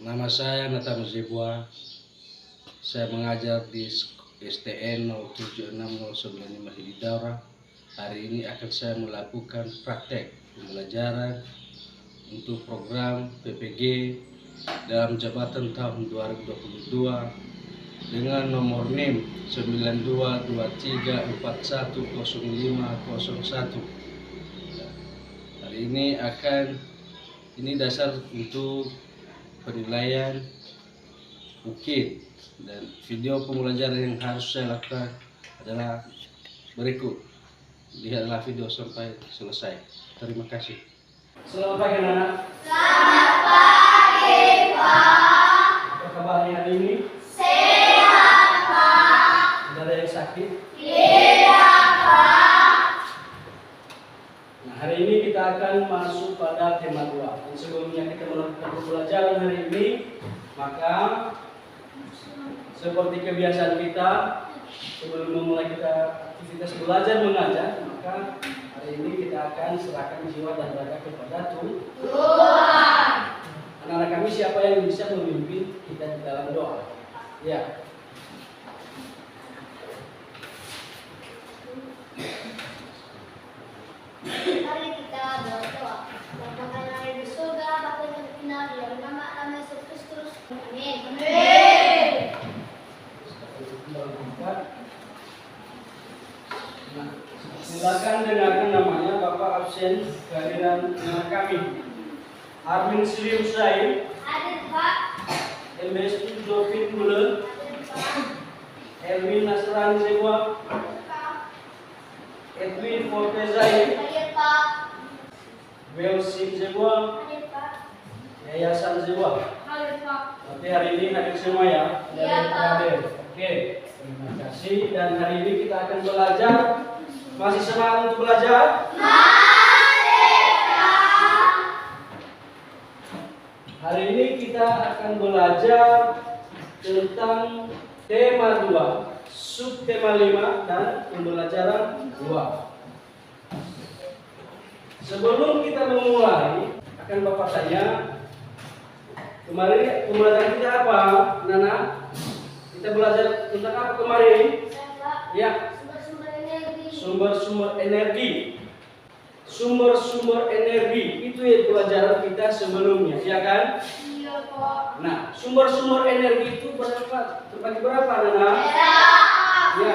Nama saya Nathan Zebua. Saya mengajar di STN 076095 Hididara. Hari ini akan saya melakukan praktek pembelajaran untuk program PPG dalam jabatan tahun 2022 dengan nomor NIM 9223410501. Hari ini dasar untuk penilaian UKID, dan video pembelajaran yang harus saya lakukan adalah berikut. Lihatlah video sampai selesai. Terima kasih. Selamat pagi anak. Selamat pagi, Pak. Apa kabarnya hari ini? Sehat, Pak. Tidak ada yang sakit? Tidak, Pak. Nah, hari ini kita akan masuk pada tema 2. Dan sebelumnya kita melakukan pembelajaran hari ini, maka seperti kebiasaan kita, sebelum memulai kita aktivitas belajar mengajar, maka hari ini kita akan serahkan jiwa dan raga kepada Tuhan. Anak-anak kami, siapa yang bisa memimpin kita di dalam doa? Ya. Mari kita berdoa. Bapa kami yang ada di surga, Bapa yang terhina, di dalam nama Yesus Kristus. Amin. Amin. Nah, silakan dengarkan namanya Bapak absen kehadiran anak kami. Armin Sri Usain, Hadir, Pak. MS Jovin Bulen, Hadir, Pak. Erwin Nasran Zebua, Hadir, Pak. Edwin Fortezai, Hadir, Pak. Welsim Zebua, Hadir, Pak. Yayasan Zebua. Hadir, Pak. Tapi hari ini hadir semua ya? Tidak ada yang Iya, Pak. hadir. Oke, terima kasih. Dan hari ini kita akan belajar. Masih semangat untuk belajar? Hari ini kita akan belajar tentang tema 2, subtema 5, dan pembelajaran 2. Sebelum kita memulai, akan Bapak tanya, kemarin pembelajaran kita apa, Nana? Kita belajar tentang apa kemarin? Saya, Pak. Ya, Sumber-sumber energi. sumber-sumber energi. Sumber-sumber energi itu ya pelajaran kita sebelumnya, ya kan? Iya, Pak. Nah, sumber-sumber energi itu berapa? Terbagi berapa, Nana? Ya,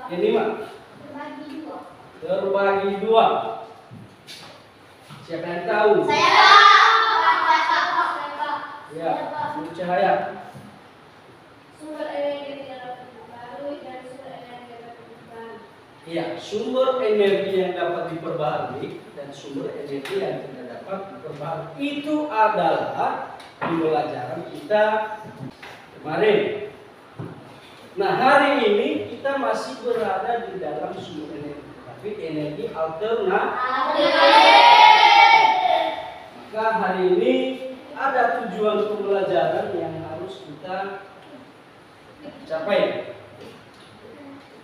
yang 5. Terbagi 2. Terbagi 2. Siapa yang tahu? Saya Pak. Ya, Ibu Cahaya. Sumber energi yang dapat diperbarui dan sumber energi yang dapat diperbarui. Iya, sumber energi yang dapat diperbaharui dan sumber energi yang tidak dapat diperbaharui itu adalah pembelajaran kita kemarin. Nah, hari ini kita masih berada di dalam sumber energi, tapi energi alternatif. Maka hari ini ada tujuan pembelajaran yang harus kita capai.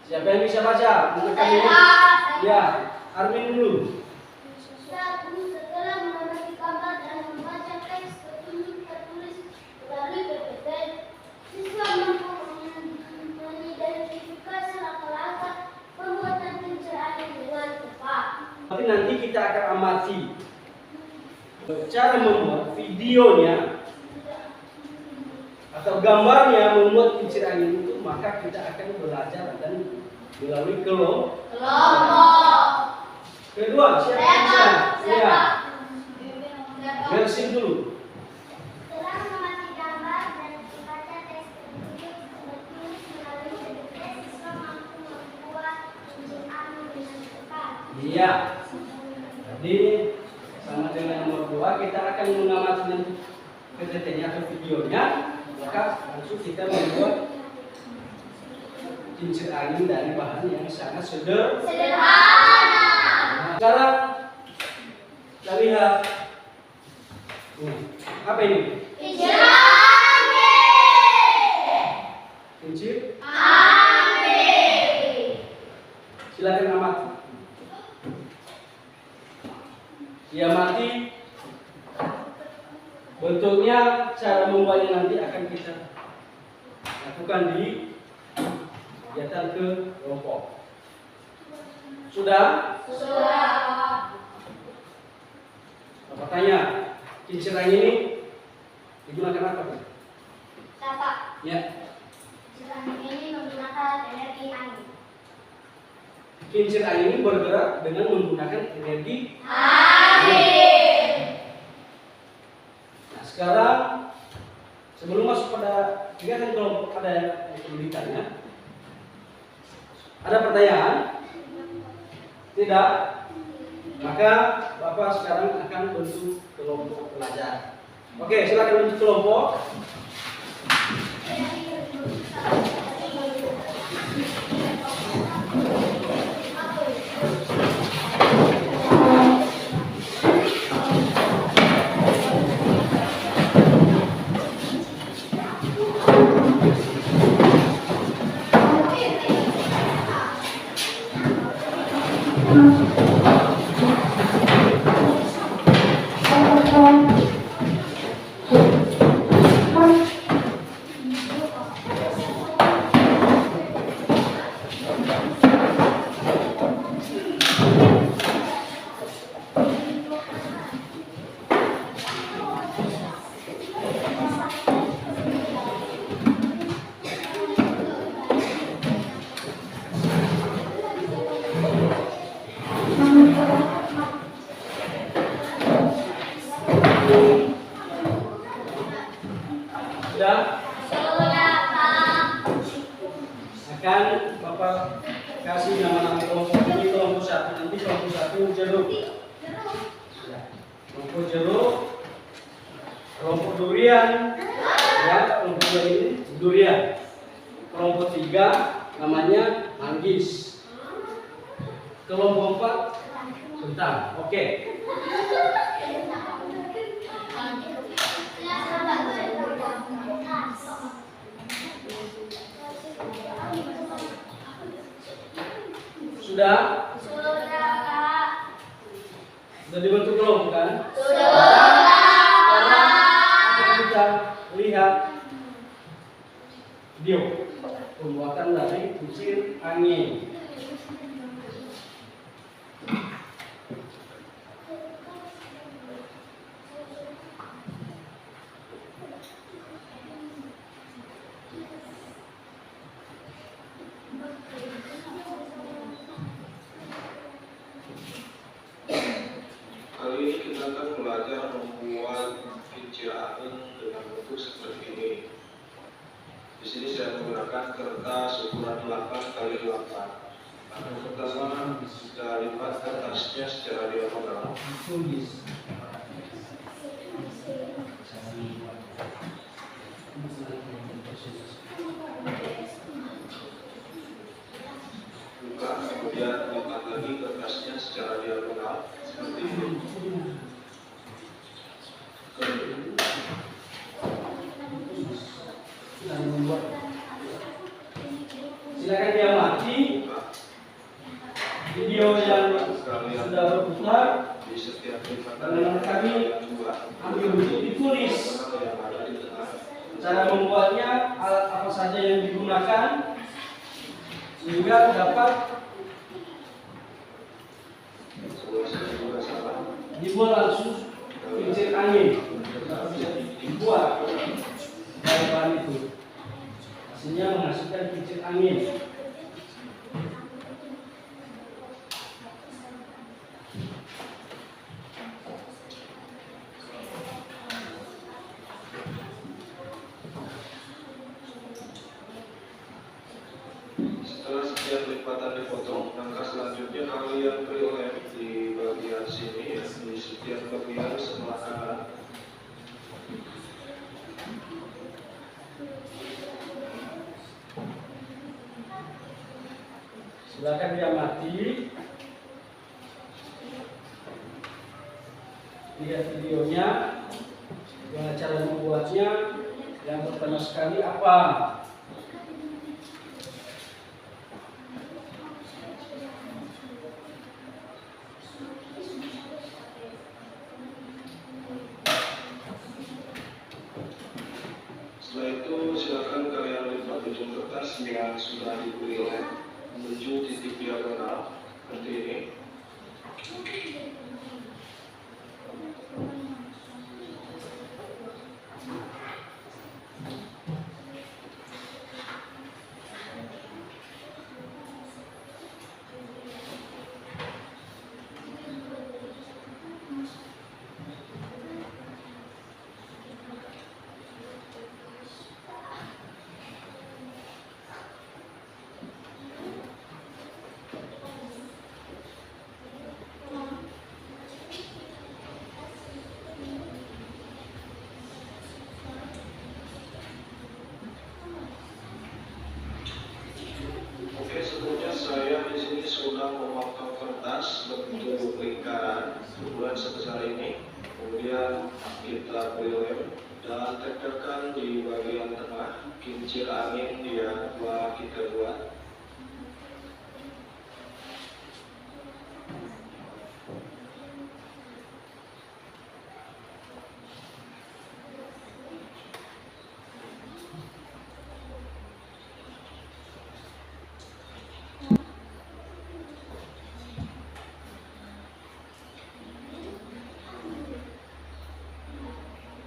Siapa yang bisa baca? Menekan ini. Ya, Armin dulu. Setelah mengamati gambar dan membaca teks petunjuk tertulis melalui PPT, siswa mampu mengidentifikasi langkah-langkah pembuatan pencerahan dengan tepat. Tapi nanti kita akan amati cara membuat videonya atau gambarnya, membuat kincir angin itu, maka kita akan belajar dan melalui kelompok. Kedua, siapa yang bisa? Ya, Melsin dulu. Setelah mengamati gambar dan membaca teks petunjuk tertulis melalui PPT, siswa mampu membuat kincir angin dengan tepat. Iya. Jadi sama dengan nomor 2, kita akan mengamati nanti PPT-nya atau videonya, maka langsung kita membuat kincir angin dari bahan yang sangat Sederhana. Nah, sekarang kita lihat. Apa ini? Kincir angin. Kincir. Angin. Silakan amati. Ya, mati Bentuknya, cara membuatnya nanti akan kita lakukan di kegiatan ke kelompok. Sudah? Sudah. Bapak tanya, kincir angin ini digunakan apa? Pak? Bapak, Ya, kincir ini menggunakan energi angin. kincir angin ini bergerak dengan menggunakan energi. Nah, sekarang sebelum masuk pada kegiatan kelompok ada yang perlu ditanya. Ada pertanyaan? Tidak? Maka Bapak sekarang akan bentuk kelompok belajar. Oke, silakan bentuk kelompok. Sudah? Sudah, Pak. Akan Bapak kasih nama-nama kelompok ini. Kelompok satu, nanti kelompok satu jeruk. Ya. Kelompok jeruk, kelompok durian, ya, kelompok dua ini durian. Kelompok tiga namanya manggis. Kelompok empat kentang. Oke. Sudah? Sudah, Kak. Sudah dibentuk kelompok kan? Sudah. Sekarang akan kita lihat video pembuatan dari kincir angin. Kali ini kita akan belajar membuat kincir angin dengan bentuk seperti ini. Di sini saya menggunakan kertas ukuran 8 kali 8. Yang pertama kita lipat kertasnya secara diagonal. Tulis. Buka, kemudian lipat lagi kertasnya secara diagonal seperti ini. Dan membuat. Silakan diamati Buka. video yang sudah berputar. Di setiap lipatan Dan kami ambil bentuk ditulis. yang ada di tengah. Cara membuatnya, alat apa saja yang digunakan, sehingga dapat dibuat langsung kincir angin. Dapat bisa dibuat dari bahan itu. Hasilnya menghasilkan kincir angin. Setelah setiap lipatan dipotong, langkah selanjutnya kalian prelem di bagian sini, di setiap bagian sebelah kanan. Silakan diamati. Lihat videonya. Gimana cara membuatnya? Yang pertama sekali apa? kertas yang sudah diberi lem menuju titik diagonal seperti ini. Oke, sebelumnya saya di sini sudah memotong kertas bentuk lingkaran ukuran sebesar ini. Kemudian kita beri lem dan tekankan di bagian tengah kincir angin yang telah kita buat.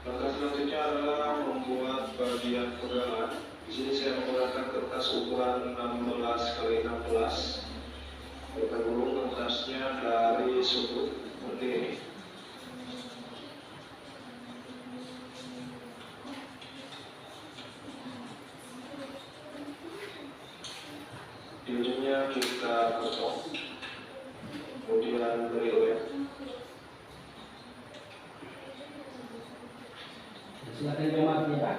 Langkah selanjutnya adalah membuat bagian pegangan. Di sini saya menggunakan kertas ukuran 16 x 16. Kita gulung kertasnya dari sudut seperti ini. Di ujungnya kita potong, kemudian beri lem. Silakan jemaat ya.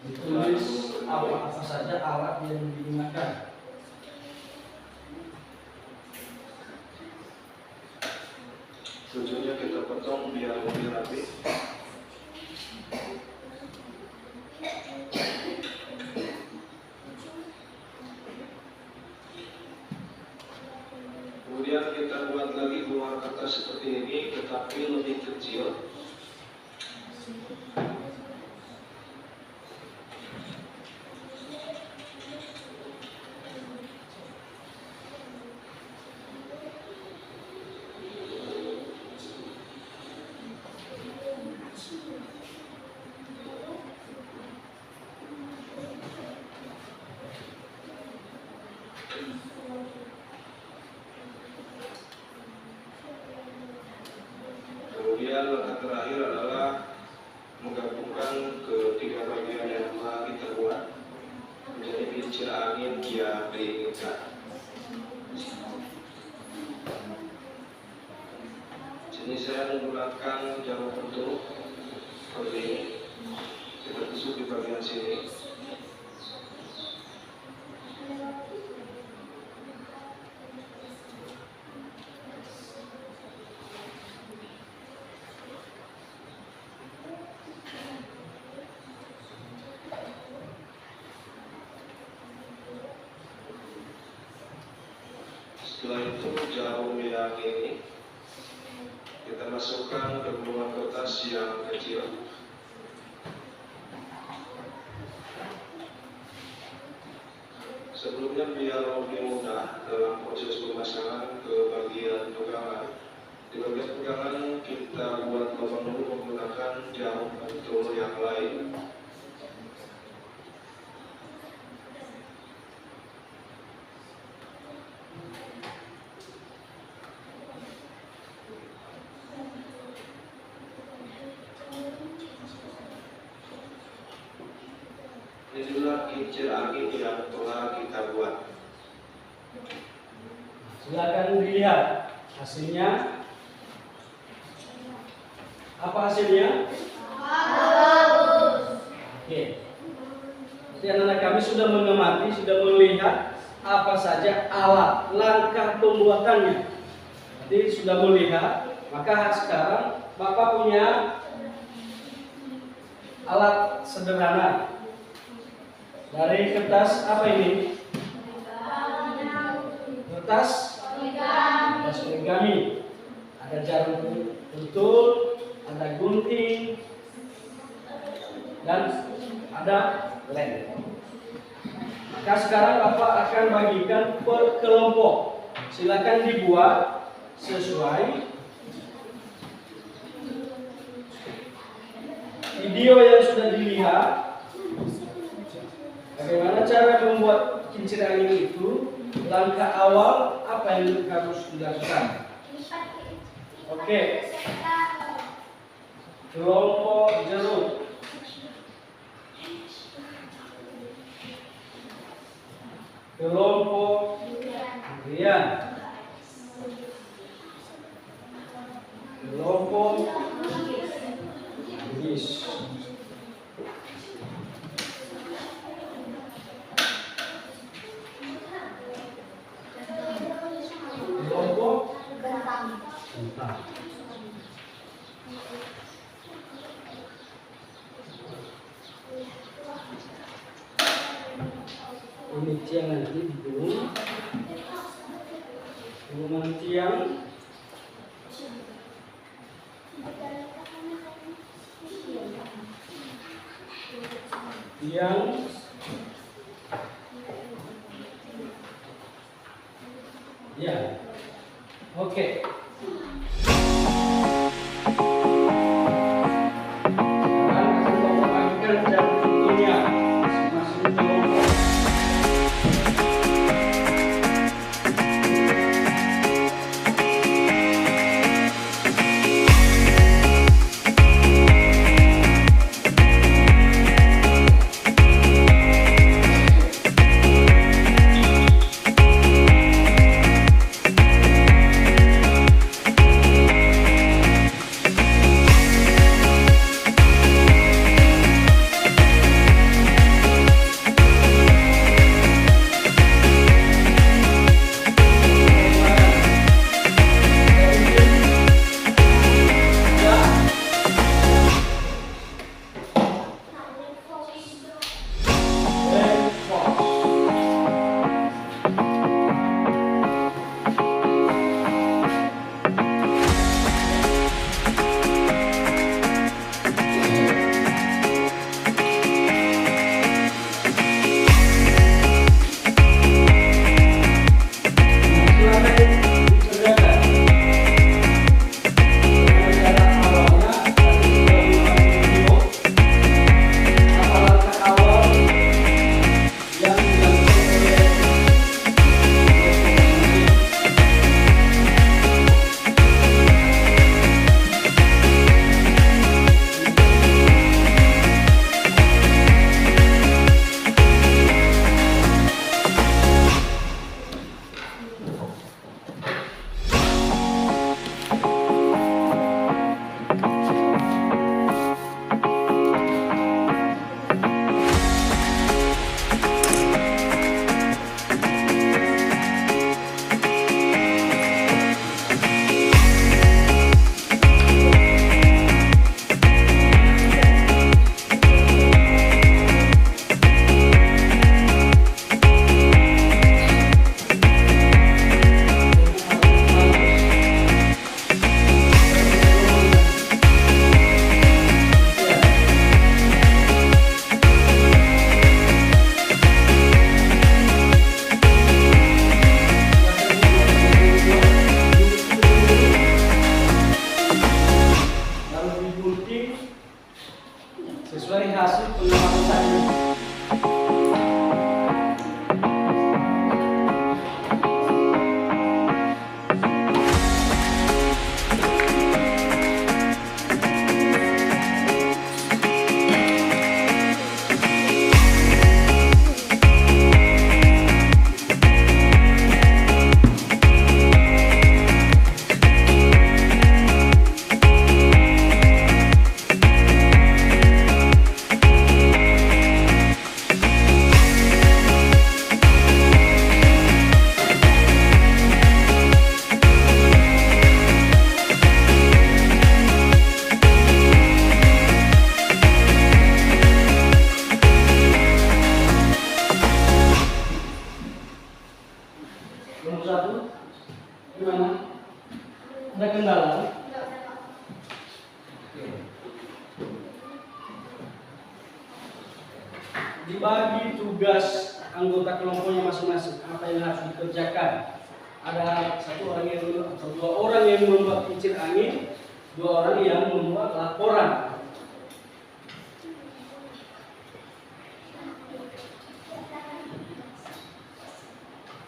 Ditulis apa saja alat yang digunakan. Ujungnya kita potong biar lebih rapi. Kemudian kita buat lagi dua kertas seperti ini, tetapi lebih kecil. Kemudian langkah terakhir adalah menggabungkan ketiga bagian yang telah kita buat menjadi kincir angin yang diinginkan. Sini saya menggunakan jarum pentul seperti ini. Kita tusuk di bagian sini. Setelah itu jarum yang ini kita masukkan ke gulungan kertas yang kecil. Sebelumnya biar lebih mudah dalam proses pemasangan ke bagian pegangan. Di bagian pegangan kita buat lubang dulu menggunakan jarum pentul yang lain. Inilah kincir angin yang telah kita buat. Silakan dilihat hasilnya. Apa hasilnya? Oke. Jadi anak-anak kami sudah mengamati, sudah melihat apa saja alat langkah pembuatannya. Jadi sudah melihat, maka sekarang Bapak punya alat sederhana dari kertas apa ini? Kertas origami. Ada jarum pentul, ada gunting, dan ada lem. Sekarang Bapak akan bagikan per kelompok. Silakan dibuat sesuai video yang sudah dilihat. Bagaimana cara membuat kincir angin itu? Langkah awal apa yang harus dilakukan? Oke. Kelompok jeruk. Kelompok durian. Kelompok bis. Kelompok kentang. Ini tiang nanti digulung. Gulungan tiang. Tiang. Ya. Oke. Sekarang akan Bapak bagikan jam tentunya masing-masing kelompok. Sesuai hasil pengamatan. Nomor 1, gimana? Ada kendala? Dibagi tugas anggota kelompoknya masing-masing apa yang harus dikerjakan. Ada satu orang yang atau dua orang yang membuat kincir angin, dua orang yang membuat laporan.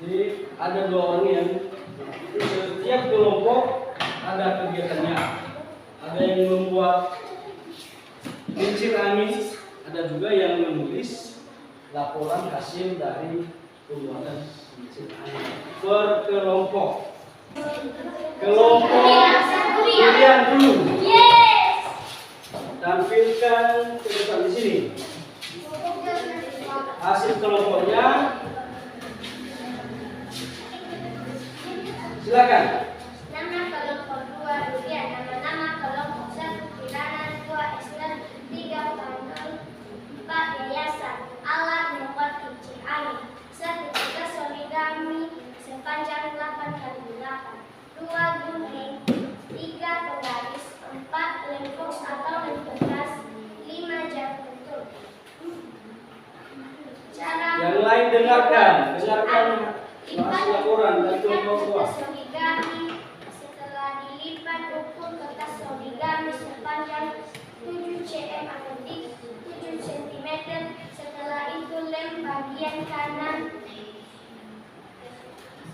Jadi ada dua orang yang setiap kelompok ada kegiatannya. Ada yang membuat kincir angin, ada juga yang menulis laporan hasil dari pembuatan kincir angin berkelompok. Kelompok pilihan dulu. Tampilkan ke depan di sini. Hasil kelompoknya. Silakan. Nama kelompok 2 durian, nama kelompok 1 kiranan, 2 Esther, 3 Panel, 4 yayasan, alat membuat kincir angin, 1 kertas origami sepanjang 8 x 8, 2 gunting, 3 penggaris, 4 lem box atau lem kertas, 5 jam bentuk. Cara Yang lain dengarkan hasil laporan dari kelompok 2. origami setelah dilipat ukur kertas origami sepanjang 7 cm atau 7 cm. Setelah itu lem bagian kanan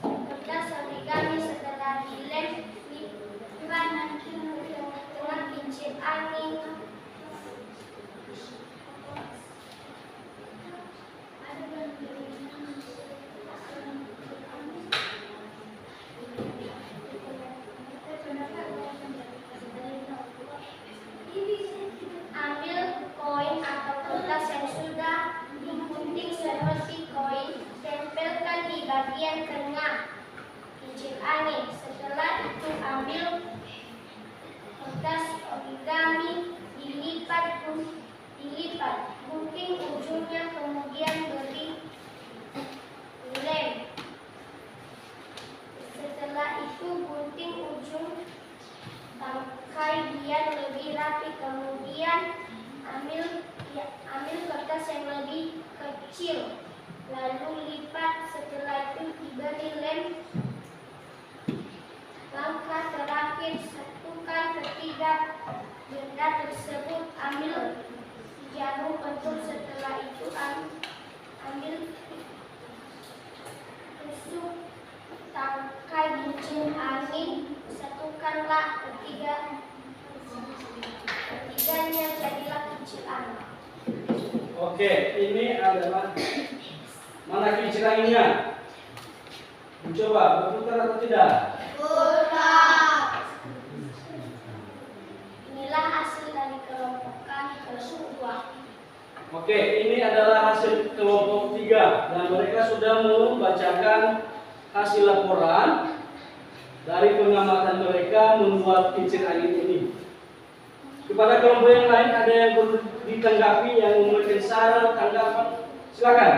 kertas origami setelah dilem lipat dengan kincir angin. Ambil koin atau kertas yang sudah digunting seperti koin, tempelkan di bagian tengah kincir angin. Setelah itu ambil kertas origami, dilipat, gunting ujungnya, kemudian beri lem. Setelah itu gunting ujung tangkai biar lebih rapi, kemudian ambil kertas yang lebih kecil, lalu lipat. Setelah itu diberi lem. Langkah terakhir, satukan ketiga benda tersebut, ambil jarum pentul. Setelah itu ambil tusuk tangkai kincir angin, satukanlah ketiganya, jadilah kincir angin. Oke, ini adalah mana kincir anginnya? Mencoba berputar atau tidak? Inilah hasil dari kelompok kami, kelompok 2. Oke, ini adalah hasil kelompok 3 dan mereka sudah membacakan hasil laporan dari pengamatan mereka membuat kincir angin ini. Kepada kelompok yang lain ada yang perlu ditanggapi, yang memberikan saran, tanggapan, silakan.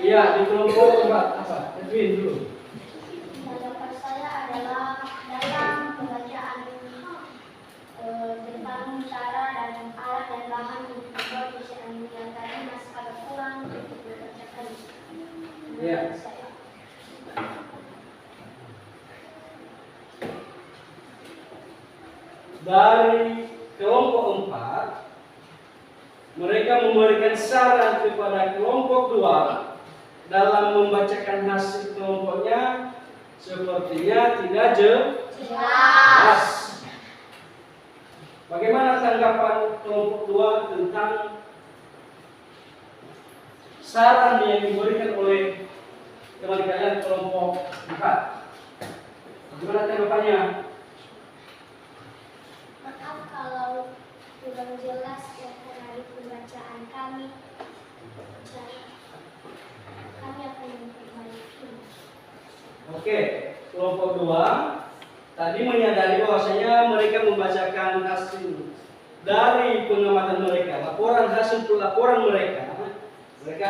Iya, di kelompok 4 apa? Edwin dulu. Tanggapan saya adalah dalam pembacaan tentang cara dan alat dan bahan untuk membuat kincir angin yang tadi masih agak kurang untuk dikerjakan. Iya. Dari kelompok 4, mereka memberikan saran kepada kelompok 2 dalam membacakan hasil kelompoknya sepertinya tidak jelas. Bagaimana tanggapan kelompok 2 tentang saran yang diberikan oleh teman kalian kelompok 4? Bagaimana tanggapannya? Maaf kalau kurang jelas dari pembacaan kami. Kami akan memperbaiki. Oke, kelompok 2 tadi menyadari bahwasanya mereka membacakan hasil dari pengamatan mereka, laporan hasil laporan mereka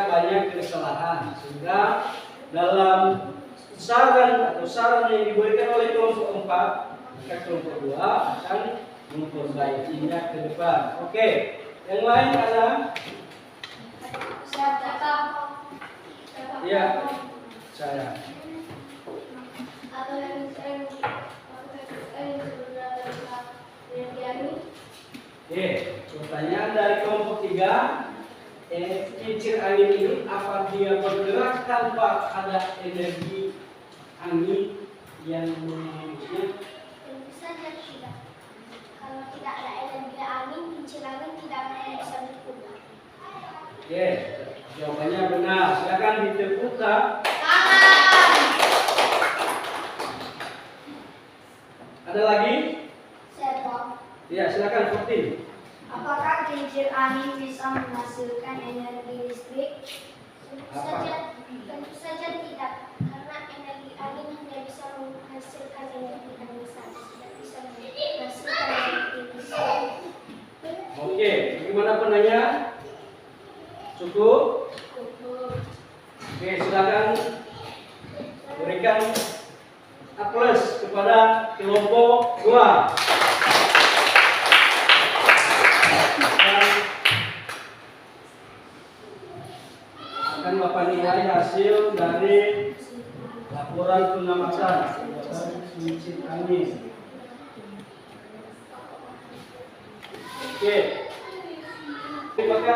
banyak kesalahan, sehingga dalam saran yang diberikan oleh kelompok 4, maka kelompok 2 akan memperbaikinya ke depan. Oke, yang lain ada? Saya Iya, saya. Apa yang energi angin? Oke, pertanyaan dari kelompok 3. Kincir angin ini apa dia bergerak tanpa ada energi angin yang mengurusnya? Tentu saja tidak. Kalau tidak ada energi angin, kincir angin tidak akan bisa berputar. Oke, jawabannya benar. Silakan ditepuk tangan. Ada lagi? Saya tahu. Ya, silakan Fortin. Apakah kincir angin bisa menghasilkan energi listrik? Tentu saja tidak, karena energi angin hanya bisa menghasilkan energi angin saja, tidak bisa menghasilkan energi listrik. Oke, bagaimana penanya? Cukup? Oke, silakan berikan aplaus kepada kelompok 2. Akan Bapak nilai hasil dari laporan pengamatan kincir angin. Oke. Maka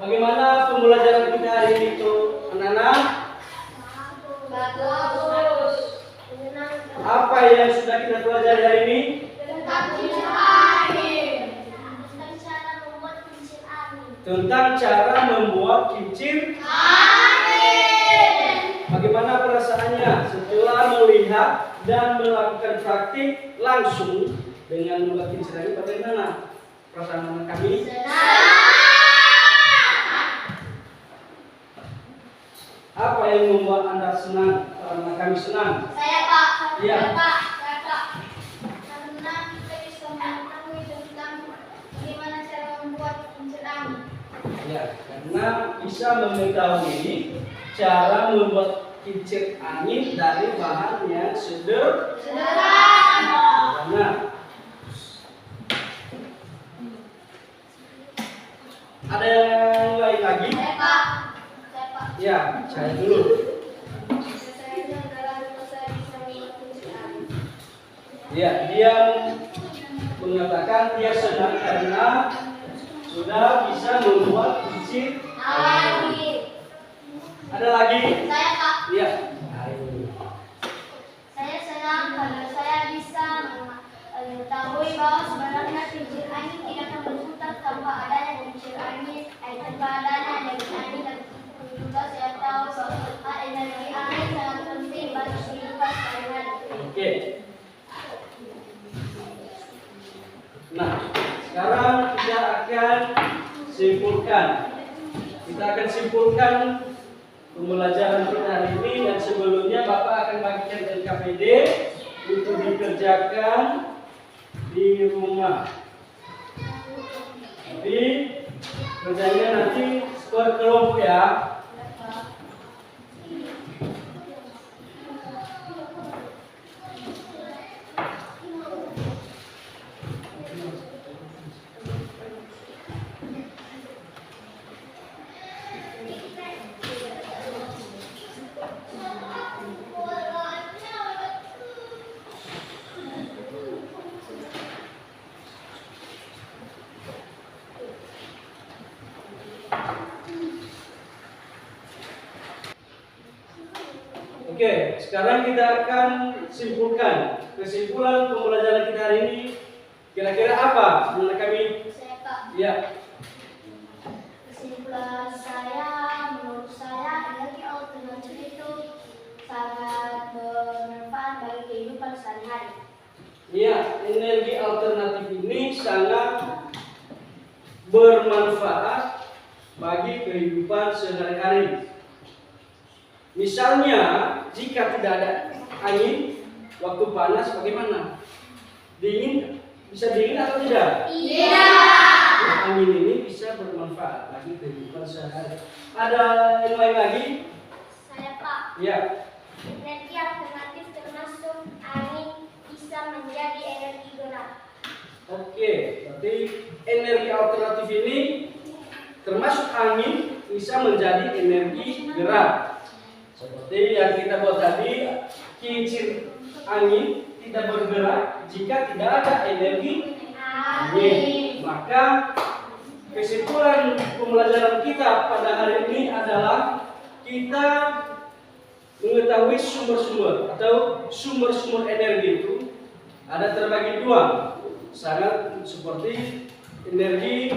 bagaimana pembelajaran kita hari ini itu, anak-anak? Bagus. Apa yang sudah kita pelajari hari ini? Tentang kincir angin. Tentang cara membuat kincir angin. Tentang cara membuat kincir. Bagaimana perasaannya setelah melihat dan melakukan praktik langsung dengan membuat kincir angin? Bagaimana perasaan anak kami? Apa yang membuat Anda senang? Anak kami senang? Saya Pak. Iya. Saya Pak. Karena kita bisa mengetahui tentang bagaimana cara membuat kincir angin. Ya, karena bisa mengetahui cara membuat kincir angin dari bahan yang sederhana. Ada yang lain lagi? Saya Pak. Ya, saya dulu. Saya adalah saya bisa membuat kincir angin. Ya, dia mengatakan dia senang karena sudah bisa membuat kincir angin. Ada lagi? Saya Pak. Iya. Saya senang karena saya bisa mengetahui bahwa sebenarnya kincir angin tidak akan berputar tanpa adanya kincir angin, tanpa adanya energi angin, dan juga saya tahu bahwa energi angin sangat penting bagi kehidupan sehari-hari. Oke. Nah, sekarang kita akan simpulkan. Kita akan simpulkan pembelajaran kita hari ini, dan sebelumnya Bapak akan bagikan LKPD untuk dikerjakan di rumah. Jadi kerjanya nanti skor kelompok ya. Oke, sekarang kita akan simpulkan. Kesimpulan pembelajaran kita hari ini kira-kira apa menurut kami? Saya Pak. Ya. Kesimpulan saya, menurut saya energi alternatif itu sangat bermanfaat bagi kehidupan sehari-hari. Iya, energi alternatif ini sangat bermanfaat bagi kehidupan sehari-hari. Misalnya, jika tidak ada angin, waktu panas bagaimana? Dingin, bisa dingin atau tidak? Iya. Angin ini bisa bermanfaat bagi kehidupan sehari-hari. Ada yang lain lagi? Saya Pak. Ya. Energi alternatif termasuk angin bisa menjadi energi gerak. Oke, berarti energi alternatif ini termasuk angin bisa menjadi energi gerak. Seperti yang kita buat tadi, kincir angin tidak bergerak jika tidak ada energi angin. Maka kesimpulan pembelajaran kita pada hari ini adalah kita mengetahui sumber-sumber atau sumber-sumber energi itu ada terbagi dua, sangat seperti energi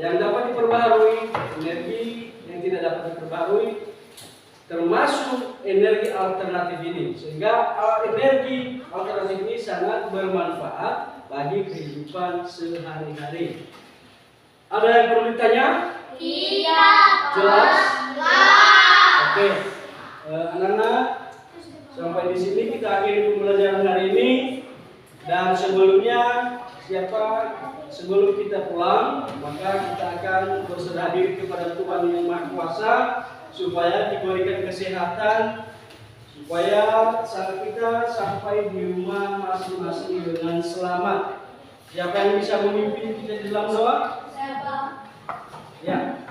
yang dapat diperbaharui, energi yang tidak dapat diperbaharui, termasuk energi alternatif ini. Sehingga energi alternatif ini sangat bermanfaat bagi kehidupan sehari-hari. Ada yang perlu ditanya? Iya. Jelas? Jelas. Oke. Anak-anak, sampai di sini kita akhiri pembelajaran hari ini. Dan sebelumnya, sebelum kita pulang, maka kita akan berserah diri kepada Tuhan Yang Maha Kuasa supaya diberikan kesehatan, supaya saat kita sampai di rumah masing-masing dengan selamat. Siapa yang bisa memimpin kita di dalam doa? Siapa? Ya.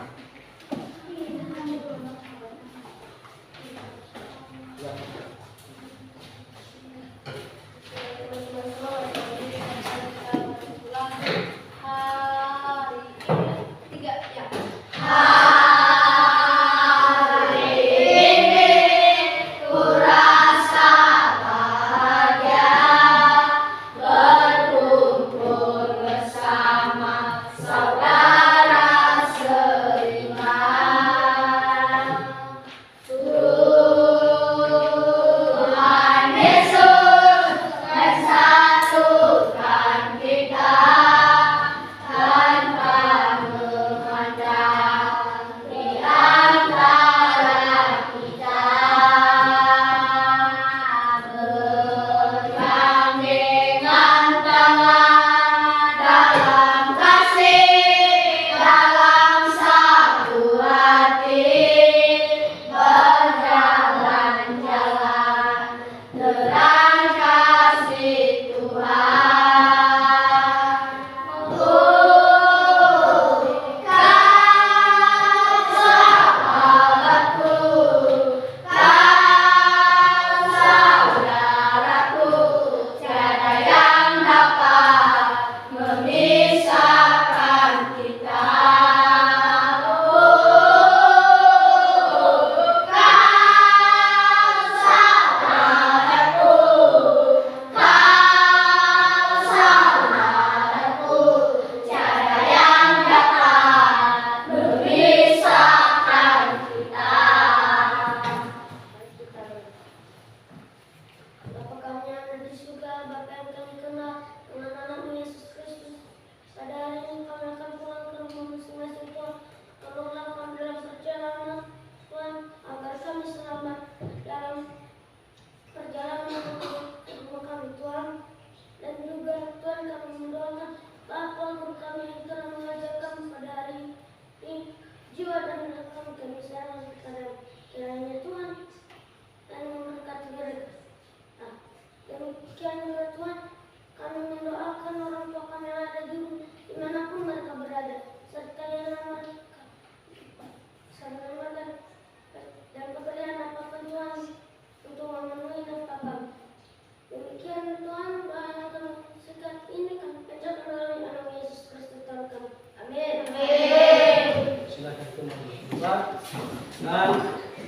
Dan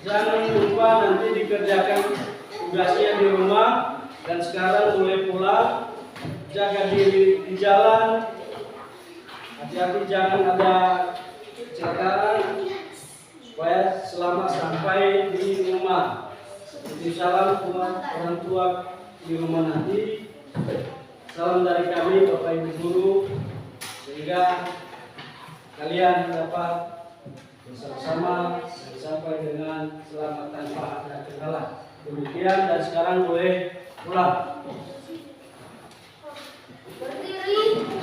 jangan lupa nanti dikerjakan tugasnya di rumah. Dan sekarang mulai pulang, jaga diri di jalan, hati-hati jangan ada kecelakaan, supaya selamat sampai di rumah. Jadi salam buat orang tua di rumah nanti. Salam dari kami Bapak Ibu Guru, sehingga kalian dapat bersama sampai dengan selamat tanpa ada kendala. Demikian, dan sekarang boleh pulang. Berdiri.